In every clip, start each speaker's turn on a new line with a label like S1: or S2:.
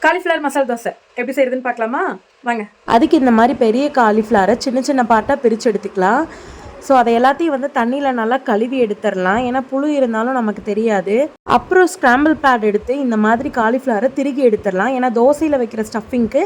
S1: Cauliflower masala dosa எப்படி செய்யறதுன்னு பார்க்கலாமா? வாங்க.
S2: அதுக்கு இந்த மாதிரி பெரிய காலிஃப்ளவரை சின்ன சின்ன பார்ட்டாக பிரித்து எடுத்துக்கலாம். ஸோ அதை எல்லாத்தையும் வந்து தண்ணியில் நல்லா கழுவி எடுத்துடலாம், ஏன்னா புழு இருந்தாலும் நமக்கு தெரியாது. அப்புறம் ஸ்க்ராம்பிள் பேட் எடுத்து இந்த மாதிரி காலிஃப்ளவரை திருகி எடுத்துடலாம், ஏன்னா தோசையில் வைக்கிற ஸ்டஃபிங்க்கு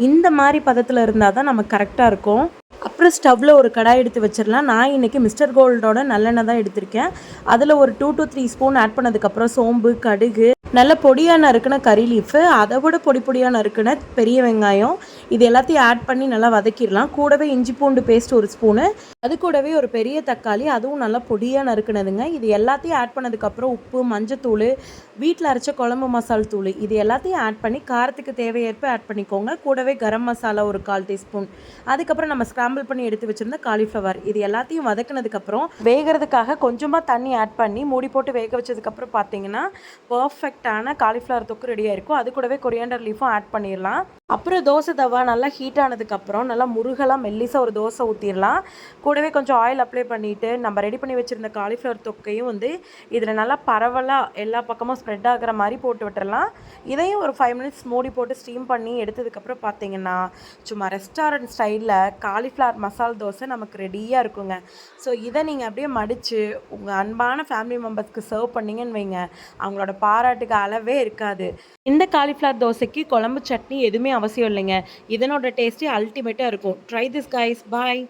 S2: இந்த மாதிரி பதத்தில் இருந்தால் தான் நமக்கு கரெக்டாக இருக்கும். அப்புறம் ஸ்டவ்வில் ஒரு கடாய் எடுத்து வச்சிடலாம். நான் இன்றைக்கி மிஸ்டர் கோல்டோட நல்லெண்ணெய் தான் எடுத்திருக்கேன். அதில் ஒரு 2 to 3 ஸ்பூன் ஆட் பண்ணதுக்கப்புறம் சோம்பு, கடுகு, நல்ல பொடியாக நறுக்கின கறி லீஃபு, அதை விட பொடி பொடியாக நறுக்கின பெரிய வெங்காயம், இது எல்லாத்தையும் ஆட் பண்ணி நல்லா வதக்கிடலாம். கூடவே இஞ்சி பூண்டு பேஸ்ட் 1 ஸ்பூனு, அது கூடவே ஒரு பெரிய தக்காளி, அதுவும் நல்லா பொடியாக நறுக்கினதுங்க. இது எல்லாத்தையும் ஆட் பண்ணதுக்கப்புறம் உப்பு, மஞ்சத்தூள், வீட்டில் அரைச்ச குழம்பு மசால் தூள், இது எல்லாத்தையும் ஆட் பண்ணி காரத்துக்கு தேவையேற்ப ஆட் பண்ணிக்கோங்க. கூடவே கரம் மசாலா ஒரு 1/4 டீஸ்பூன், அதுக்கப்புறம் நம்ம ஸ்க்ராம்பிள் பண்ணி எடுத்து வச்சுருந்த காலிஃப்ளவர், இது எல்லாத்தையும் வதக்கினதுக்கப்புறம் வேகிறதுக்காக கொஞ்சமாக தண்ணி ஆட் பண்ணி மூடி போட்டு வேக வச்சதுக்கப்புறம் பார்த்தீங்கன்னா பர்ஃபெக்டான காலிஃப்ளவர் தொக்கு ரெடியாக இருக்கும். அது கூடவே கொரியாண்டர் லீஃபும் ஆட் பண்ணிடலாம். அப்புறம் தோசை தவா நல்லா ஹீட் ஆனதுக்கப்புறம் நல்லா முருகலாக மெல்லிசாக ஒரு தோசை ஊற்றிடலாம். கூடவே கொஞ்சம் ஆயில் அப்ளை பண்ணிவிட்டு நம்ம ரெடி பண்ணி வச்சுருந்த காலிஃப்ளவர் தொக்கையும் வந்து இதில் நல்லா பரவலாக எல்லா பக்கமும் ஸ்ப்ரெட் ஆகிற மாதிரி போட்டு விட்டுறலாம். இதையும் ஒரு 5 மினிட்ஸ் மூடி போட்டு ஸ்டீம் பண்ணி எடுத்ததுக்கப்புறம் பார்த்தீங்கன்னா சும்மா ரெஸ்டாரண்ட் ஸ்டைலில் காலிஃப்ளவர் மசால் தோசை நமக்கு ரெடியாக இருக்குங்க. ஸோ இதை நீங்கள் அப்படியே மடித்து உங்கள் அன்பான ஃபேமிலி மெம்பர்ஸ்க்கு சர்வ் பண்ணிங்கன்னு வைங்க, அவங்களோட பாராட்டுக்கு அளவே இருக்காது. இந்த காலிஃப்ளவர் தோசைக்கு குழம்பு சட்னி எதுவுமே அவசியம் இல்லைங்க. இதனோட டேஸ்ட்டே அல்டிமேட்டாக இருக்கும். Try this guys. பாய்.